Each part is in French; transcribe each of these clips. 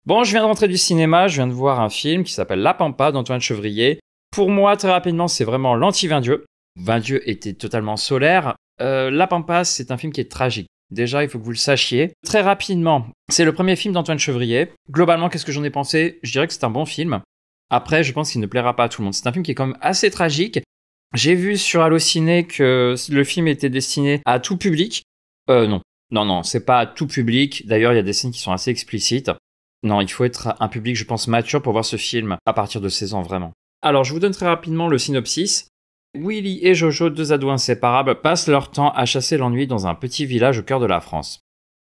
Bon, je viens de rentrer du cinéma, je viens de voir un film qui s'appelle La Pampa d'Antoine Chevrier. Pour moi, très rapidement, c'est vraiment l'anti-Vindieu. Vindieu était totalement solaire. La Pampa, c'est un film qui est tragique. Déjà, il faut que vous le sachiez. Très rapidement, c'est le premier film d'Antoine Chevrier. Globalement, qu'est-ce que j'en ai pensé? Je dirais que c'est un bon film. Après, je pense qu'il ne plaira pas à tout le monde. C'est un film qui est quand même assez tragique. J'ai vu sur Allociné que le film était destiné à tout public. Non. Non, c'est pas à tout public. D'ailleurs, il y a des scènes qui sont assez explicites. Non, il faut être un public, je pense, mature pour voir ce film à partir de 16 ans, vraiment. Alors, je vous donne très rapidement le synopsis. Willy et Jojo, deux ados inséparables, passent leur temps à chasser l'ennui dans un petit village au cœur de la France.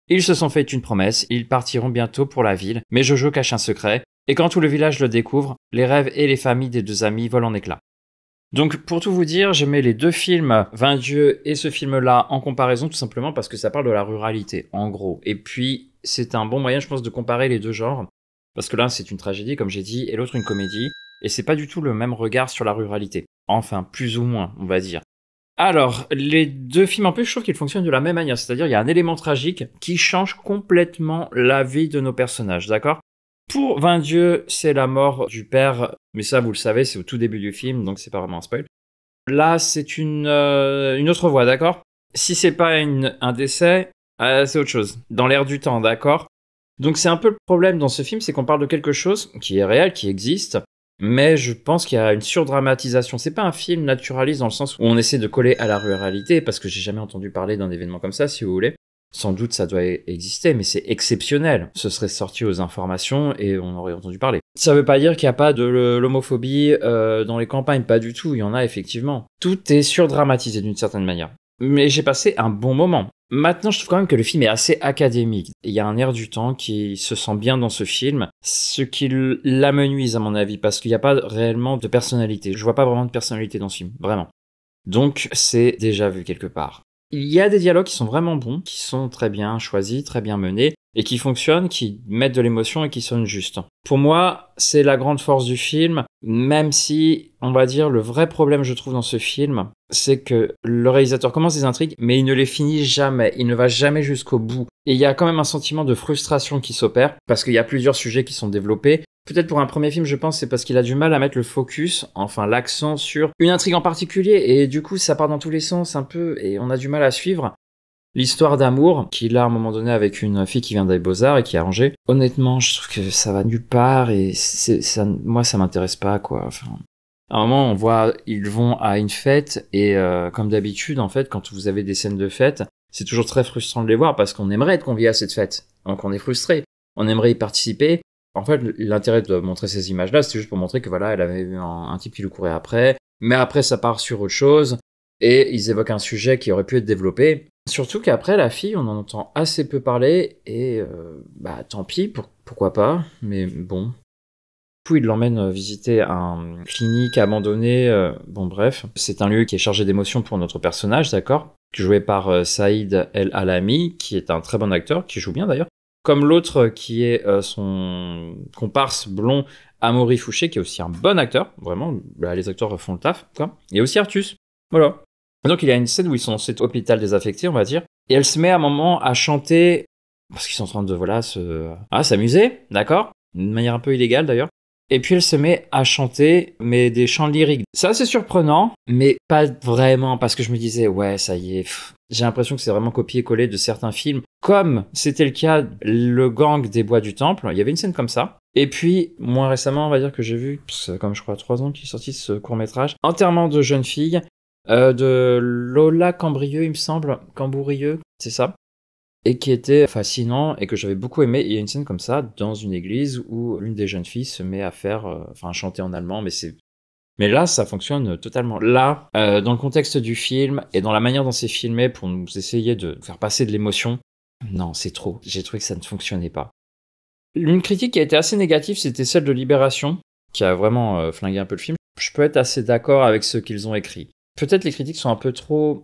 Ils se sont fait une promesse, ils partiront bientôt pour la ville, mais Jojo cache un secret, et quand tout le village le découvre, les rêves et les familles des deux amis volent en éclats. Donc, pour tout vous dire, je mets les deux films, Vindieu et ce film-là, en comparaison, tout simplement parce que ça parle de la ruralité, en gros. Et puis, c'est un bon moyen, je pense, de comparer les deux genres. Parce que l'un, c'est une tragédie, comme j'ai dit, et l'autre, une comédie. Et c'est pas du tout le même regard sur la ruralité. Enfin, plus ou moins, on va dire. Alors, les deux films, en plus, je trouve qu'ils fonctionnent de la même manière. C'est-à-dire, il y a un élément tragique qui change complètement la vie de nos personnages, d'accord? Pour Vindieu, c'est la mort du père, mais ça, vous le savez, c'est au tout début du film, donc c'est pas vraiment un spoil. Là, c'est une autre voie, d'accord? Si c'est pas un décès, c'est autre chose. Dans l'air du temps, d'accord? Donc c'est un peu le problème dans ce film, c'est qu'on parle de quelque chose qui est réel, qui existe, mais je pense qu'il y a une surdramatisation. C'est pas un film naturaliste dans le sens où on essaie de coller à la ruralité, parce que j'ai jamais entendu parler d'un événement comme ça, si vous voulez. Sans doute ça doit exister, mais c'est exceptionnel. Ce serait sorti aux informations et on aurait entendu parler. Ça veut pas dire qu'il n'y a pas de l'homophobie dans les campagnes, pas du tout, il y en a effectivement. Tout est surdramatisé d'une certaine manière. Mais j'ai passé un bon moment. Maintenant, je trouve quand même que le film est assez académique. Il y a un air du temps qui se sent bien dans ce film, ce qui l'amenuise à mon avis, parce qu'il n'y a pas réellement de personnalité. Je vois pas vraiment de personnalité dans ce film, vraiment. Donc c'est déjà vu quelque part. Il y a des dialogues qui sont vraiment bons, qui sont très bien choisis, très bien menés, et qui fonctionnent, qui mettent de l'émotion et qui sonnent justes. Pour moi, c'est la grande force du film, même si, on va dire, le vrai problème, je trouve, dans ce film, c'est que le réalisateur commence des intrigues, mais il ne les finit jamais, il ne va jamais jusqu'au bout. Et il y a quand même un sentiment de frustration qui s'opère, parce qu'il y a plusieurs sujets qui sont développés. Peut-être pour un premier film, je pense, c'est parce qu'il a du mal à mettre le focus, enfin l'accent sur une intrigue en particulier, et du coup ça part dans tous les sens un peu, et on a du mal à suivre. L'histoire d'amour qu'il a à un moment donné avec une fille qui vient des Beaux-Arts et qui est arrangée, honnêtement, je trouve que ça va nulle part, et moi ça m'intéresse pas, quoi. Enfin, à un moment, on voit, ils vont à une fête, et comme d'habitude, en fait, quand vous avez des scènes de fête, c'est toujours très frustrant de les voir, parce qu'on aimerait être convié à cette fête, donc on est frustré, on aimerait y participer. En fait, l'intérêt de montrer ces images-là, c'était juste pour montrer que voilà, elle avait eu un type qui lui courait après, mais après ça part sur autre chose, et ils évoquent un sujet qui aurait pu être développé. Surtout qu'après, la fille, on en entend assez peu parler, et tant pis, pourquoi pas, mais bon. Du coup, il l'emmène visiter un clinique abandonné, bon bref. C'est un lieu qui est chargé d'émotions pour notre personnage, d'accord? Joué par Saïd El Alami, qui est un très bon acteur, qui joue bien d'ailleurs. Comme l'autre qui est son comparse blond, Amaury Fouché, qui est aussi un bon acteur, vraiment, les acteurs font le taf, quoi. Et aussi Artus, voilà. Donc il y a une scène où ils sont dans cet hôpital désaffecté, on va dire, et elle se met à un moment à chanter, parce qu'ils sont en train de, voilà, s'amuser, d'accord? D'une manière un peu illégale d'ailleurs. Et puis elle se met à chanter, mais des chants lyriques. C'est assez surprenant, mais pas vraiment, parce que je me disais, ouais, ça y est, j'ai l'impression que c'est vraiment copié-collé de certains films, comme c'était le cas Le Gang des Bois du Temple, il y avait une scène comme ça. Et puis, moins récemment, on va dire que j'ai vu, comme je crois 3 ans qu'il est sorti ce court-métrage, Enterrement de jeune fille, de Lola Cambrieux, il me semble, Cambourieux, c'est ça, et qui était fascinant et que j'avais beaucoup aimé. Il y a une scène comme ça dans une église où l'une des jeunes filles se met à faire, chanter en allemand, mais là, ça fonctionne totalement. Là, dans le contexte du film et dans la manière dont c'est filmé pour nous essayer de faire passer de l'émotion, non, c'est trop. J'ai trouvé que ça ne fonctionnait pas. Une critique qui a été assez négative, c'était celle de Libération, qui a vraiment flingué un peu le film. Je peux être assez d'accord avec ce qu'ils ont écrit. Peut-être les critiques sont un peu trop...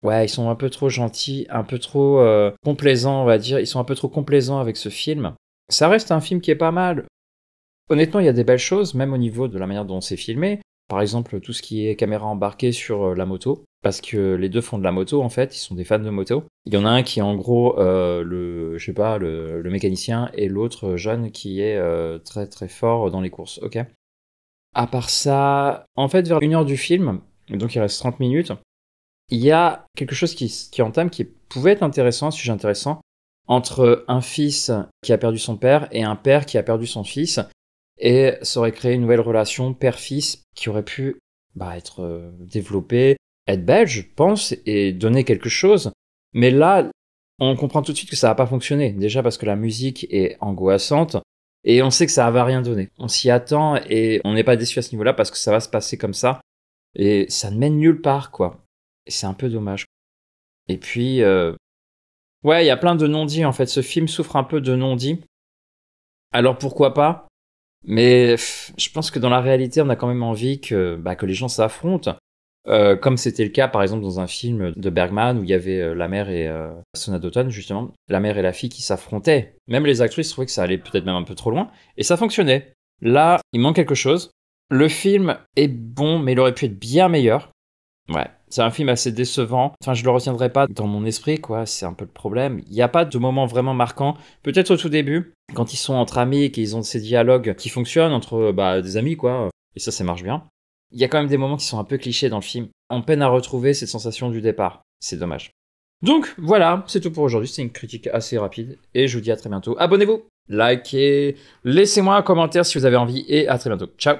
Ouais, ils sont un peu trop gentils, un peu trop complaisants, on va dire. Ils sont un peu trop complaisants avec ce film. Ça reste un film qui est pas mal. Honnêtement, il y a des belles choses, même au niveau de la manière dont c'est filmé. par exemple tout ce qui est caméra embarquée sur la moto, parce que les deux font de la moto en fait, ils sont des fans de moto. Il y en a un qui est en gros le mécanicien et l'autre jeune qui est très très fort dans les courses, ok. À part ça, en fait vers 1 heure du film, donc il reste 30 minutes, il y a quelque chose qui entame qui pouvait être intéressant, un sujet intéressant, entre un fils qui a perdu son père et un père qui a perdu son fils. Et ça aurait créé une nouvelle relation père-fils qui aurait pu être développée, être belle, je pense, et donner quelque chose. Mais là, on comprend tout de suite que ça va pas fonctionner. Déjà parce que la musique est angoissante et on sait que ça va rien donner. On s'y attend et on n'est pas déçu à ce niveau-là parce que ça va se passer comme ça. Et ça ne mène nulle part, quoi. Et c'est un peu dommage. Et puis, ouais, il y a plein de non-dits en fait. Ce film souffre un peu de non-dits. Alors pourquoi pas? Mais je pense que dans la réalité, on a quand même envie que les gens s'affrontent. Comme c'était le cas, par exemple, dans un film de Bergman où il y avait la mère et Sona Doton, justement, la mère et la fille qui s'affrontaient. Même les actrices trouvaient que ça allait peut-être même un peu trop loin, et ça fonctionnait. Là, il manque quelque chose. Le film est bon, mais il aurait pu être bien meilleur. Ouais, c'est un film assez décevant. Enfin, je le retiendrai pas dans mon esprit, quoi. C'est un peu le problème. Il n'y a pas de moment vraiment marquant. Peut-être au tout début, quand ils sont entre amis et qu'ils ont ces dialogues qui fonctionnent entre des amis, quoi. Et ça marche bien. Il y a quand même des moments qui sont un peu clichés dans le film. On peine à retrouver cette sensation du départ. C'est dommage. Donc voilà, c'est tout pour aujourd'hui. C'est une critique assez rapide. Et je vous dis à très bientôt. Abonnez-vous, likez, laissez-moi un commentaire si vous avez envie. Et à très bientôt. Ciao.